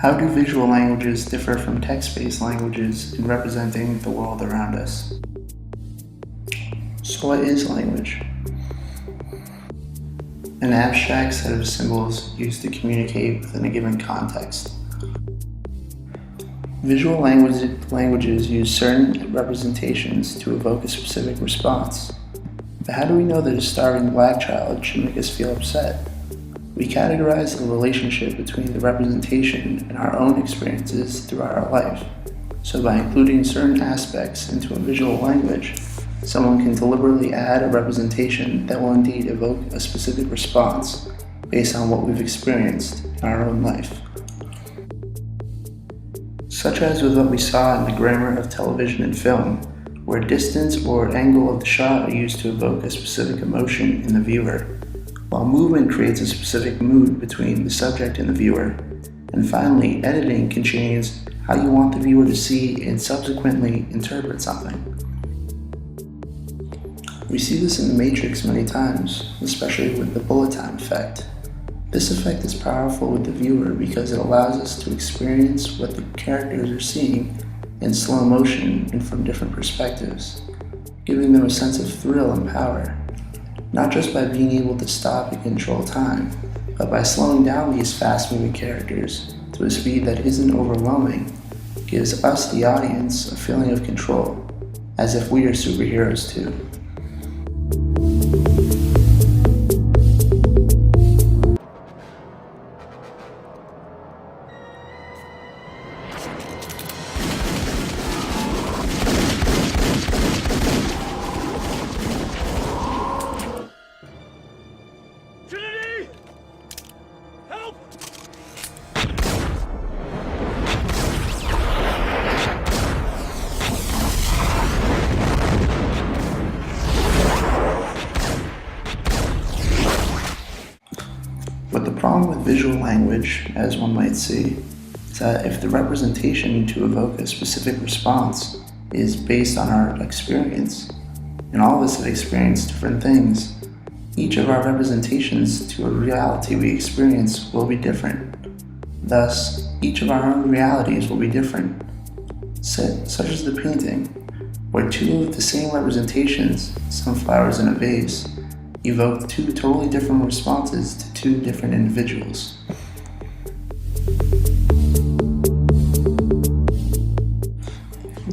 How do visual languages differ from text-based languages in representing the world around us? So what is language? An abstract set of symbols used to communicate within a given context. Visual languages use certain representations to evoke a specific response. But how do we know that a starving black child should make us feel upset? We categorize the relationship between the representation and our own experiences throughout our life. So by including certain aspects into a visual language, someone can deliberately add a representation that will indeed evoke a specific response based on what we've experienced in our own life. Such as with what we saw in the grammar of television and film, where distance or angle of the shot are used to evoke a specific emotion in the viewer, while movement creates a specific mood between the subject and the viewer. And finally, editing can change how you want the viewer to see and subsequently interpret something. We see this in The Matrix many times, especially with the bullet time effect. This effect is powerful with the viewer because it allows us to experience what the characters are seeing in slow motion and from different perspectives, giving them a sense of thrill and power, not just by being able to stop and control time, but by slowing down these fast-moving characters to a speed that isn't overwhelming, gives us, the audience, a feeling of control, as if we are superheroes too. Trinity! Help! But the problem with visual language, as one might see, is that if the representation to evoke a specific response is based on our experience, and all of us have experienced different things, each of our representations to a reality we experience will be different. Thus, each of our own realities will be different, such as the painting, where two of the same representations, sunflowers in a vase, evoke two totally different responses to two different individuals.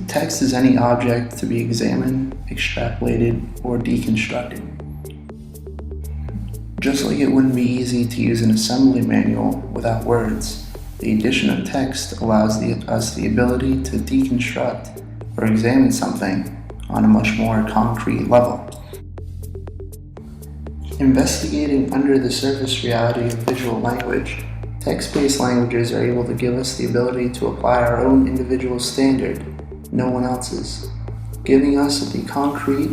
Text is any object to be examined, extrapolated, or deconstructed. Just like it wouldn't be easy to use an assembly manual without words, the addition of text allows us the ability to deconstruct or examine something on a much more concrete level. Investigating under the surface reality of visual language, text-based languages are able to give us the ability to apply our own individual standard, no one else's, giving us the concrete,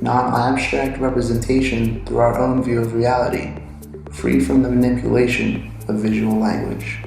non-abstract representation through our own view of reality, free from the manipulation of visual language.